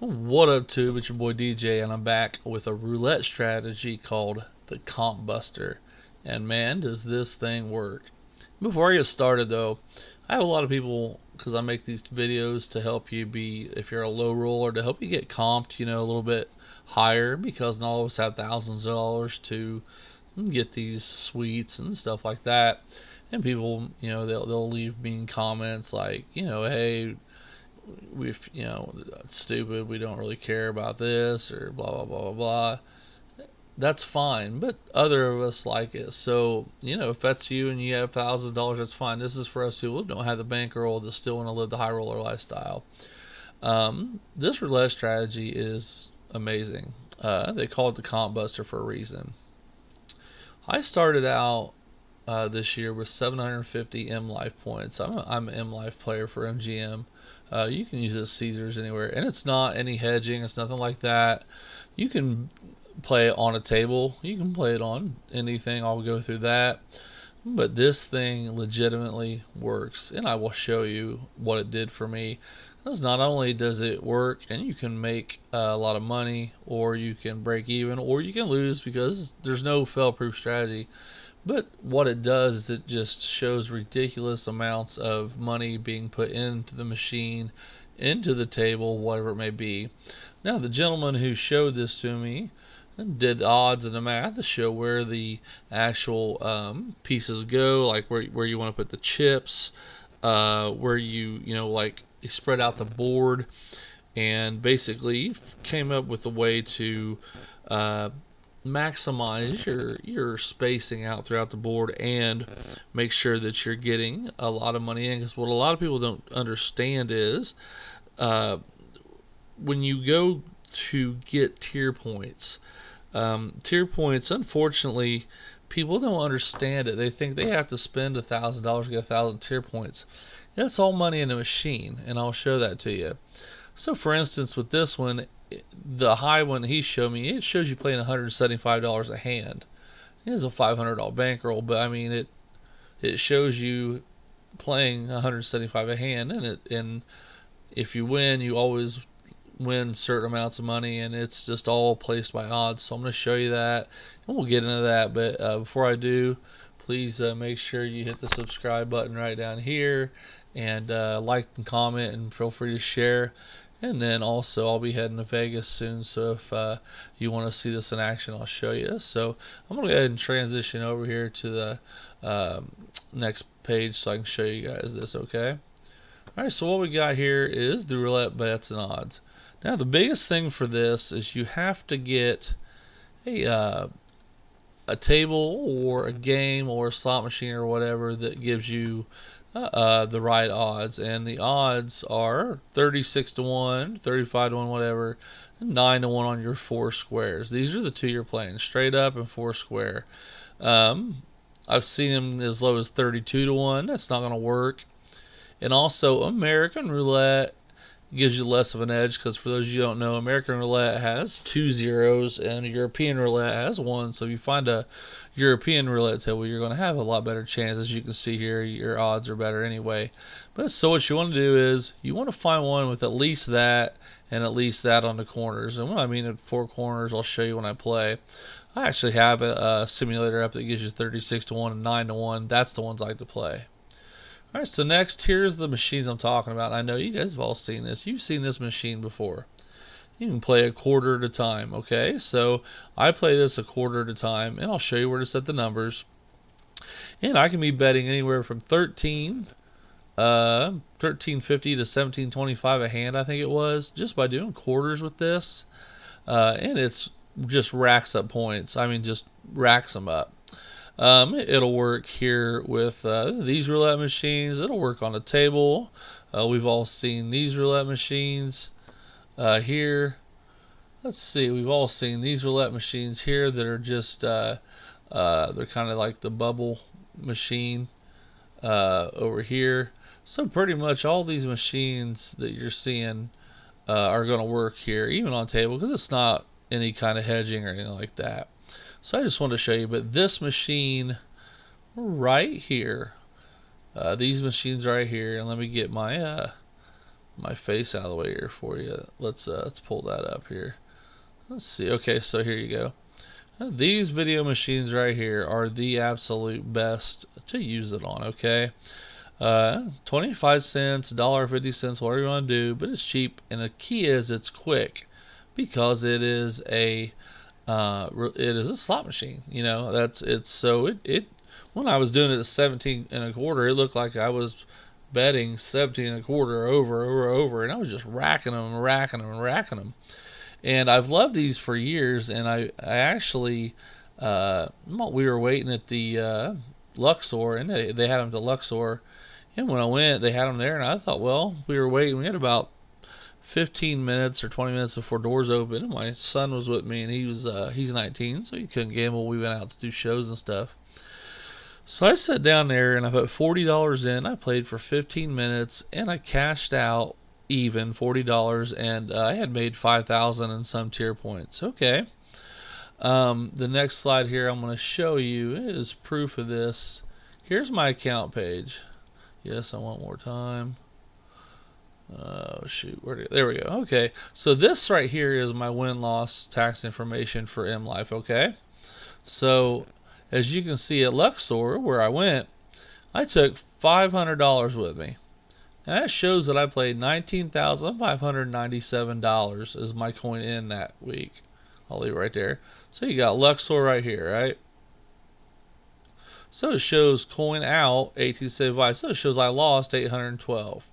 What up, tube? It's your boy DJ, and I'm back with a roulette strategy called the Comp Buster. And man, does this thing work! Before I get started, though, I have a lot of people because I make these videos to help you be, if you're a low roller, to help you get comped, a little bit higher because not all of us have thousands of dollars to get these suites and stuff like that. And people, they'll leave mean comments like, hey, we've stupid, we don't really care about this, or blah blah blah blah blah. That's fine, but other of us like it. So if that's you and you have $1,000, that's fine. This is for us who don't have the bankroll that still want to live the high roller lifestyle. This roulette strategy is amazing. They call it the Comp Buster for a reason. I started out this year with 750 Mlife points. I'm an Mlife player for MGM. You can use it as Ceasars anywhere, and it's not any hedging. It's nothing like that. You can play it on a table. You can play it on anything. I'll go through that. But this thing legitimately works, and I will show you what it did for me. Because not only does it work, and you can make a lot of money, or you can break even, or you can lose because there's no fail-proof strategy. But what it does is it just shows ridiculous amounts of money being put into the machine, into the table, whatever it may be. Now, the gentleman who showed this to me did the odds and the math to show where the actual pieces go, like where you want to put the chips, where like you spread out the board, and basically came up with a way to maximize your spacing out throughout the board and make sure that you're getting a lot of money in. Because what a lot of people don't understand is when you go to get tier points, unfortunately, people don't understand it. They think they have to spend $1,000 to get 1,000 tier points. That's all money in a machine, and I'll show that to you. So, for instance, with this one, the high one he showed me, it shows you playing $175 a hand. It is a $500 bankroll, but I mean it shows you playing $175 a hand, and if you win, you always win certain amounts of money, and it's just all placed by odds. So I'm going to show you that, and we'll get into that. But before I do, please make sure you hit the subscribe button right down here, and like and comment, and feel free to share. And then also, I'll be heading to Vegas soon, so if you want to see this in action, I'll show you. So I'm going to go ahead and transition over here to the next page so I can show you guys this, okay? Alright, so what we got here is the roulette bets and odds. Now, the biggest thing for this is you have to get a table or a game or a slot machine or whatever that gives you the right odds, and the odds are 36 to 1, 35 to 1, whatever, and 9 to 1 on your four squares. These are the two you're playing, straight up and four square. I've seen them as low as 32 to 1. That's not going to work. And also, American roulette gives you less of an edge because, for those of you who don't know, American roulette has 2 zeros and European roulette has 1. So if you find a European roulette table, you're going to have a lot better chance. As you can see here, your odds are better anyway. But so what you want to do is you want to find one with at least that and at least that on the corners. And what I mean at four corners, I'll show you when I play. I actually have a simulator app that gives you 36 to 1 and 9 to 1. That's the ones I like to play. Alright, so next, here's the machines I'm talking about. I know you guys have all seen this. You've seen this machine before. You can play a quarter at a time, okay? So I play this a quarter at a time, and I'll show you where to set the numbers. And I can be betting anywhere from 1350 to 1725 a hand, I think it was, just by doing quarters with this. And it's just racks up points. I mean, just racks them up. It'll work here with these roulette machines. It'll work on a table. We've all seen these roulette machines here. Let's see. We've all seen these roulette machines here that are just they're kind of like the bubble machine over here. So pretty much all these machines that you're seeing are going to work here, even on table, because it's not any kind of hedging or anything like that. So I just wanted to show you, but this machine right here, these machines right here, and let me get my my face out of the way here for you. Let's pull that up here. Let's see. Okay, so here you go. These video machines right here are the absolute best to use it on. Okay, 25 cents, $1.50, whatever you want to do, but it's cheap, and the key is it's quick because it is a slot machine. You know, that's it's so it when I was doing it at 17 and a quarter, it looked like I was betting 17 and a quarter over, and I was just racking them, racking them, racking them. And I've loved these for years, and I actually we were waiting at the Luxor, and they had them to Luxor, and when I went, they had them there, and I thought, well, we were waiting. We had about 15 minutes or 20 minutes before doors opened, and my son was with me, and he's 19, so he couldn't gamble. We went out to do shows and stuff. So I sat down there and I put $40 in. I played for 15 minutes and I cashed out even $40, and I had made 5,000 and some tier points. Okay. The next slide here I'm going to show you is proof of this. Here's my account page. Yes, I want more time. Oh shoot, there we go. Okay, so this right here is my win-loss tax information for Mlife. Okay, so as you can see at Luxor, where I went, I took $500 with me. Now that shows that I played $19,597 as my coin in that week. I'll leave it right there. So you got Luxor right here, right? So it shows coin out 1875. So it shows I lost 812.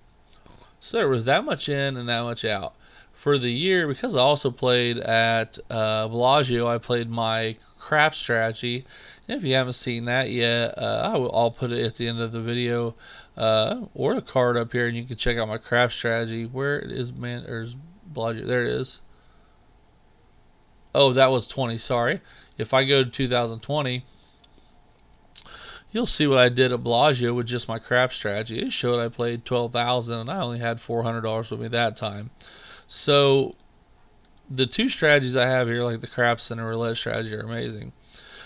So there was that much in and that much out. For the year, because I also played at Bellagio, I played my crap strategy. And if you haven't seen that yet, I'll put it at the end of the video or a card up here, and you can check out my crap strategy. Where it is, man? There's Bellagio. There it is. Oh, that was 20. Sorry. If I go to 2020, you'll see what I did at Bellagio with just my crap strategy. It showed I played 12,000, and I only had $400 with me that time. So the two strategies I have here, like the craps and the roulette strategy, are amazing.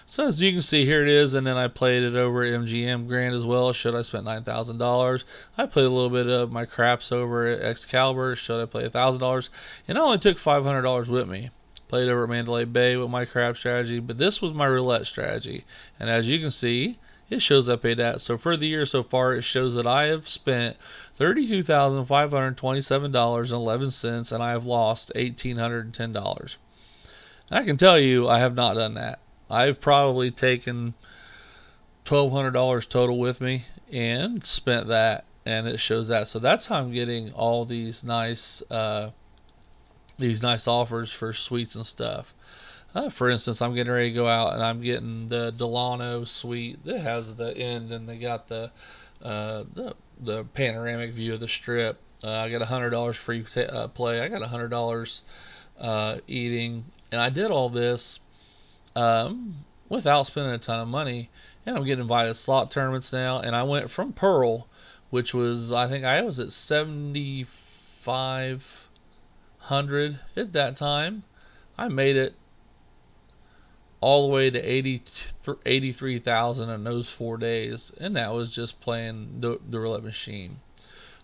So as you can see, here it is, and then I played it over at MGM Grand as well. It showed I spent $9,000. I played a little bit of my craps over at Excalibur. It showed I played $1,000, and I only took $500 with me. Played over at Mandalay Bay with my crap strategy, but this was my roulette strategy. And as you can see, it shows I paid that. So for the year so far, it shows that I have spent $32,527.11, and I have lost $1,810. I can tell you I have not done that. I've probably taken $1,200 total with me and spent that, and it shows that. So that's how I'm getting all these nice offers for suites and stuff. For instance, I'm getting ready to go out and I'm getting the Delano suite that has the end, and they got the panoramic view of the strip. I got $100 free play. I got $100 eating, and I did all this without spending a ton of money. And I'm getting invited to slot tournaments now. And I went from Pearl, which was, I think I was at 7,500 at that time. I made it all the way to 83,000 in those 4 days, and that was just playing the roulette machine.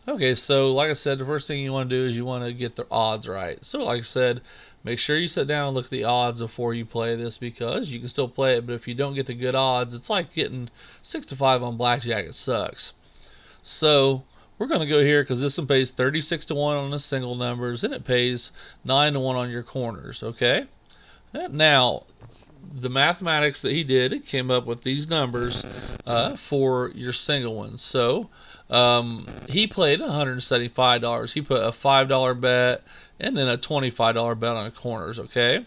Okay, so like I said, the first thing you want to do is you want to get the odds right. So like I said, make sure you sit down and look at the odds before you play this, because you can still play it, but if you don't get the good odds, it's like getting 6 to 5 on blackjack. It sucks. So we're going to go here because this one pays 36 to 1 on the single numbers, and it pays 9 to 1 on your corners. Okay, now the mathematics that he did, it came up with these numbers for your single ones. So he played $175. He put a $5 bet and then a $25 bet on the corners. Okay,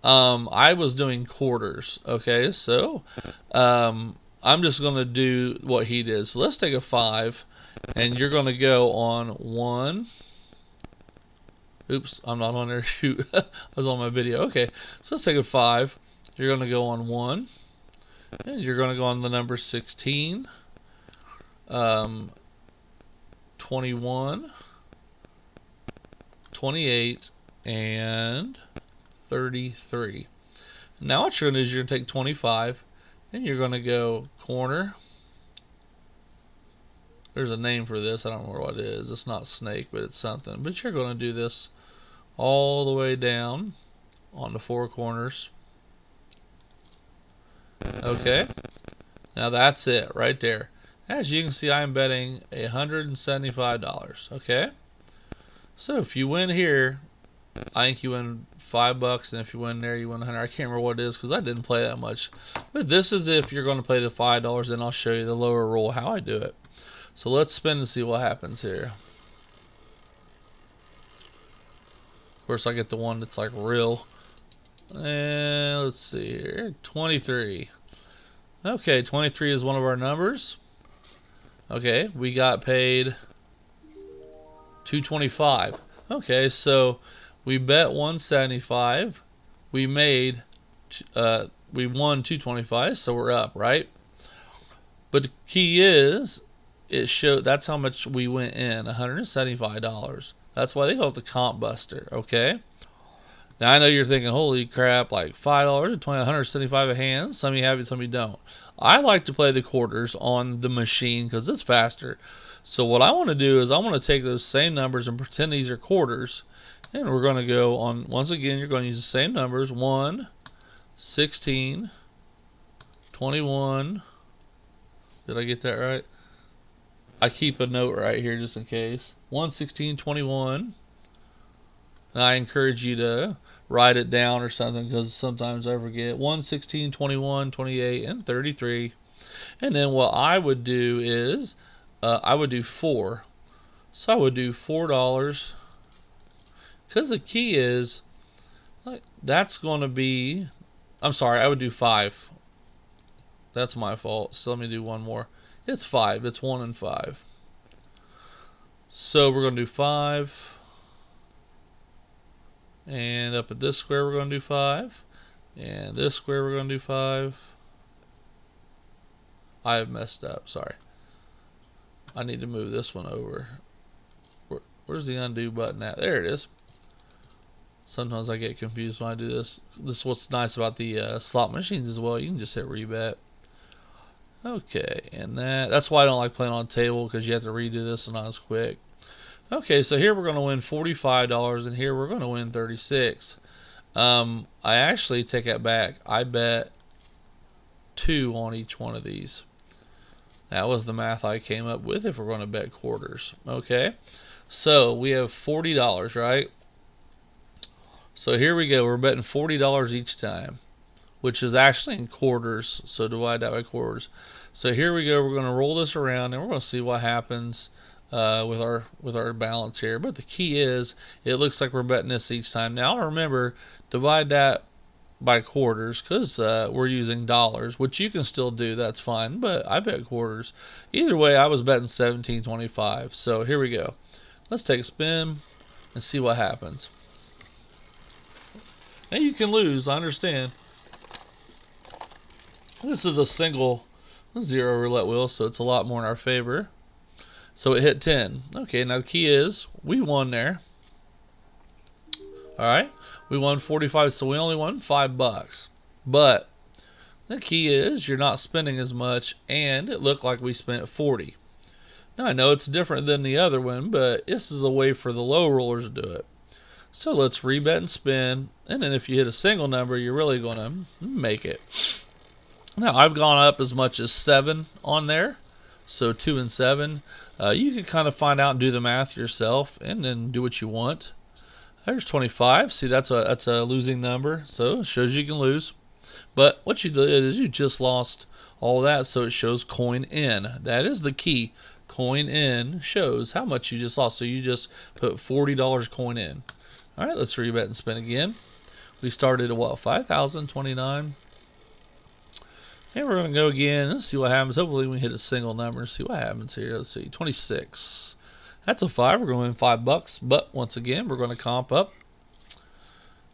I was doing quarters. Okay, so I'm just going to do what he did. So let's take a 5, and you're going to go on 1. Oops, I'm not on there. Shoot, I was on my video. Okay, so let's take a 5. You're going to go on 1, and you're going to go on the number 16, 21, 28, and 33. Now what you're going to do is you're going to take 25, and you're going to go corner, There's a name for this. I don't remember what it is. It's not snake, but it's something. But you're going to do this all the way down on the four corners. Okay. Now that's it right there. As you can see, I'm betting $175. Okay. So if you win here, I think you win $5, and if you win there, you win 100. I can't remember what it is because I didn't play that much. But this is if you're going to play the $5, and I'll show you the lower roll how I do it. So let's spin and see what happens here. Of course, I get the one that's like real. And let's see here, 23. Okay, 23 is one of our numbers. Okay, we got paid $225. Okay, so we bet 175. We made, we won 225, so we're up, right? But the key is, it showed that's how much we went in, $175. That's why they call it the comp buster. Okay. Now I know you're thinking, holy crap, like $5 or $175 a hand. Some of you have it, some of you don't. I like to play the quarters on the machine because it's faster. So what I want to do is I want to take those same numbers and pretend these are quarters. And we're going to go on, once again, you're going to use the same numbers. 1, 16, 21. Did I get that right? I keep a note right here just in case. 1, 16, 21. And I encourage you to write it down or something because sometimes I forget. 1, 16, 21, 28, and 33. And then what I would do is I would do 4. So I would do $4. Because the key is, like, that's going to be, I'm sorry, I would do 5. That's my fault. So let me do one more. It's 5. It's 1 and 5. So we're going to do 5. And up at this square we're going to do 5. And this square we're going to do 5. I have messed up. Sorry. I need to move this one over. Where's the undo button at? There it is. Sometimes I get confused when I do this. This is what's nice about the slot machines as well. You can just hit rebet. Okay, and that's why I don't like playing on table because you have to redo this and not as quick. Okay, so here we're going to win $45, and here we're going to win 36. I actually take that back. I bet 2 on each one of these. That was the math I came up with if we're going to bet quarters. Okay, so we have $40, right? So here we go. We're betting $40 each time, which is actually in quarters. So divide that by quarters. So here we go. We're going to roll this around, and we're going to see what happens with our balance here. But the key is, it looks like we're betting this each time. Now remember, divide that by quarters because we're using dollars, which you can still do. That's fine. But I bet quarters. Either way, I was betting $17.25. So here we go. Let's take a spin and see what happens. And you can lose, I understand. This is a single 0 roulette wheel, so it's a lot more in our favor. So it hit 10. Okay, now the key is we won there. Alright, we won 45, so we only won $5. But the key is you're not spending as much, and it looked like we spent 40. Now I know it's different than the other one, but this is a way for the low rollers to do it. So let's rebet and spin, and then if you hit a single number, you're really going to make it. Now I've gone up as much as 7 on there, so 2 and 7. You can kind of find out and do the math yourself, and then do what you want. There's 25. See, that's a losing number, so it shows you can lose. But what you did is you just lost all that, so it shows coin in. That is the key. Coin in shows how much you just lost. So you just put $40 coin in. All right, let's rebet and spin again. We started at what, 5,029. And we're going to go again and see what happens. Hopefully we hit a single number and see what happens here. Let's see, 26. That's a 5. We're going to win $5. But once again, we're going to comp up.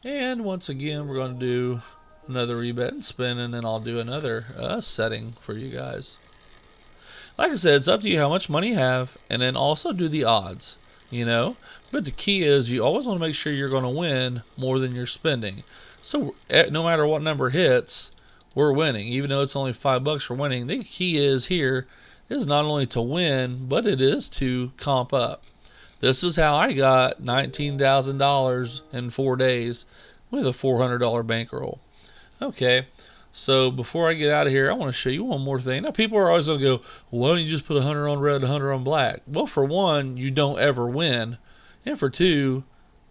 And once again, we're going to do another rebet and spin, and then I'll do another setting for you guys. Like I said, it's up to you how much money you have, and then also do the odds, you know. But the key is you always want to make sure you're going to win more than you're spending. So no matter what number hits, we're winning. Even though it's only $5, we're winning. The key is here is not only to win, but it is to comp up. This is how I got $19,000 in 4 days with a $400 bankroll. Okay, so before I get out of here, I want to show you one more thing. Now, people are always going to go, well, why don't you just put 100 on red, 100 on black? Well, for one, you don't ever win. And for two,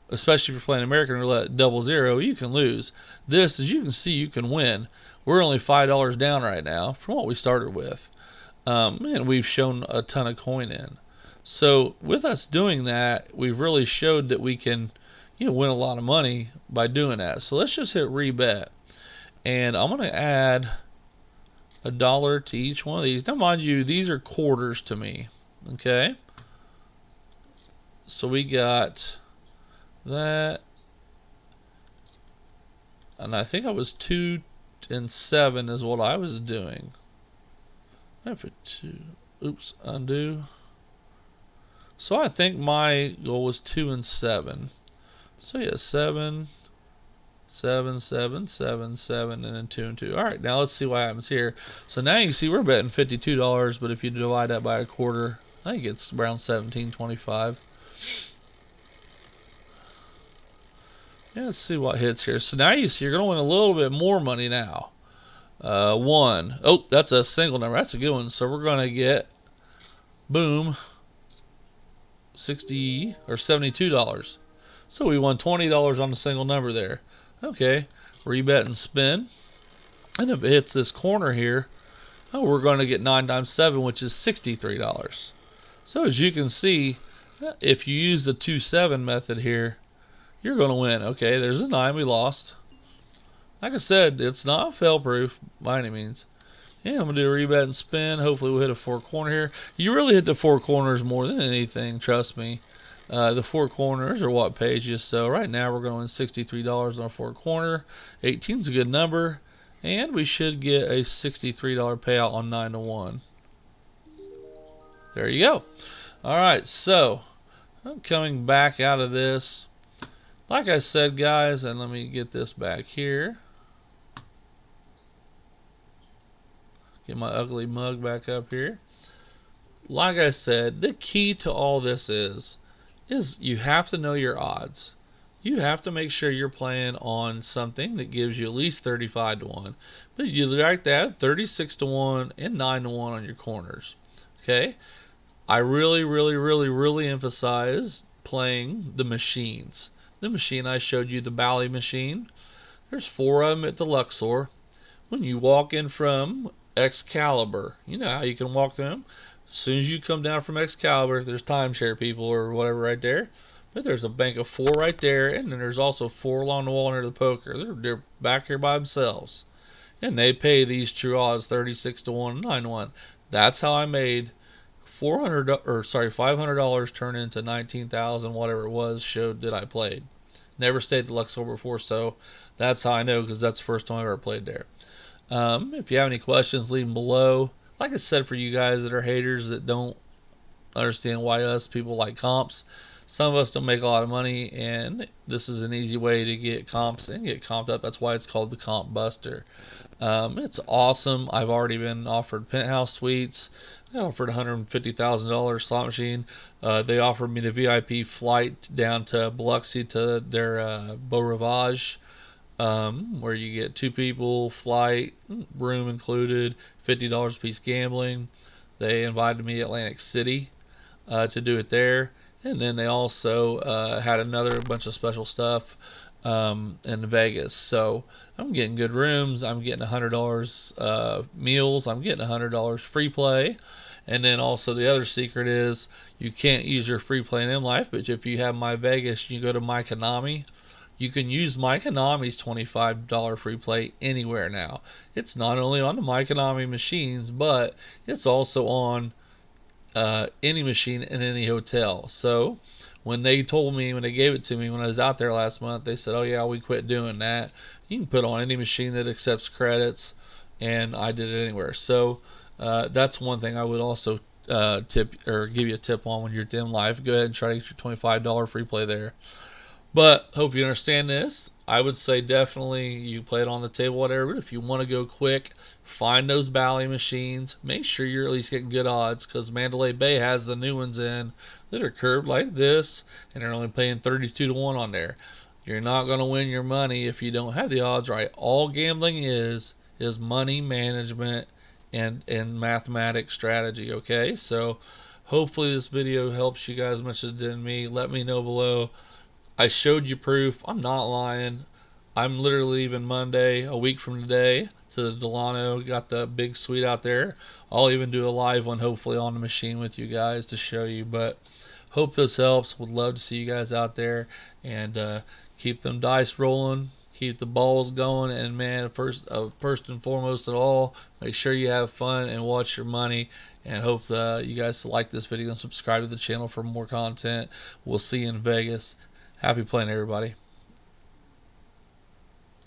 especially if you're playing American Roulette 00, you can lose. This, as you can see, you can win. We're only $5 down right now from what we started with. And we've shown a ton of coin in. So with us doing that, we've really showed that we can, win a lot of money by doing that. So let's just hit rebet. And I'm going to add $1 to each one of these. Now, mind you, these are quarters to me. Okay? So we got that. And I think I was 2 and 7 is what I was doing. I put 2. Oops, undo. So I think my goal was 2 and 7. So yeah, 7, 7, 7, 7, 7, and then 2 and 2. All right, now let's see what happens here. So now you can see we're betting $52, but if you divide that by a quarter, I think it's around $17.25. Yeah, let's see what hits here. So now you see you're going to win a little bit more money now. 1. Oh, that's a single number. That's a good one. So we're going to get, boom, $60 or $72. So we won $20 on a single number there. Okay, rebet and spin. And if it hits this corner here, we're going to get 9 times 7, which is $63. So as you can see, if you use the 2-7 method here, you're going to win. Okay, there's a 9 we lost. Like I said, it's not fail-proof by any means. And I'm going to do a rebet and spin. Hopefully we'll hit a 4 corner here. You really hit the 4 corners more than anything, trust me. The 4 corners are what pays you. So right now we're going to win $63 on a 4 corner. 18 is a good number. And we should get a $63 payout on 9 to 1. There you go. Alright, so I'm coming back out of this. Like I said, guys, and let me get this back here. Get my ugly mug back up here. Like I said, the key to all this is you have to know your odds. You have to make sure you're playing on something that gives you at least 35 to 1. But you like that 36 to 1 and 9 to 1 on your corners. Okay? I really emphasize playing the machines. The machine I showed you, the Bally machine. There's 4 of them at the Luxor. When you walk in from Excalibur, you know how you can walk them. As soon as you come down from Excalibur, there's timeshare people or whatever right there. But there's a bank of 4 right there, and then there's also 4 along the wall near the poker. They're back here by themselves. And they pay these true odds 36 to 1, 9 to 1. That's how I made $500 turn into 19,000, whatever it was, showed that I played. Never stayed at Luxor before, so that's how I know, because that's the first time I ever played there. If you have any questions, leave them below. Like I said, for you guys that are haters that don't understand why us people like comps, some of us don't make a lot of money, and this is an easy way to get comps and get comped up. That's why it's called the Comp Buster. It's awesome. I've already been offered penthouse suites. I got offered $150,000 slot machine. They offered me the VIP flight down to Biloxi to their Beau Rivage, where you get 2 people, flight, room included, $50 a piece gambling. They invited me to Atlantic City to do it there. And then they also had another bunch of special stuff in Vegas. So I'm getting good rooms. I'm getting $100 meals. I'm getting $100 free play. And then also the other secret is you can't use your free play in Mlife, but if you have MyVegas, you go to MyKonami. You can use MyKonami's $25 free play anywhere now. It's not only on the MyKonami machines, but it's also on any machine in any hotel. So when they gave it to me when I was out there last month, they said, oh yeah, we quit doing that. You can put on any machine that accepts credits, and I did it anywhere. So that's one thing I would also tip or give you a tip on when you're at Mlife. Go ahead and try to get your $25 free play there. But hope you understand this. I would say definitely you play it on the table, whatever. But if you want to go quick, find those Bally machines. Make sure you're at least getting good odds, because Mandalay Bay has the new ones in that are curved like this, and they're only paying 32 to 1 on there. You're not going to win your money if you don't have the odds right. All gambling is money management and mathematic strategy, okay? So hopefully this video helps you guys as much as it did me. Let me know below. I showed you proof. I'm not lying. I'm literally leaving Monday, a week from today, to the Delano. Got the big suite out there. I'll even do a live one, hopefully, on the machine with you guys to show you. But hope this helps. Would love to see you guys out there, and keep them dice rolling. Keep the balls going, and man, first and foremost at all, make sure you have fun and watch your money. And hope you guys like this video and subscribe to the channel for more content. We'll see you in Vegas. Happy playing, everybody.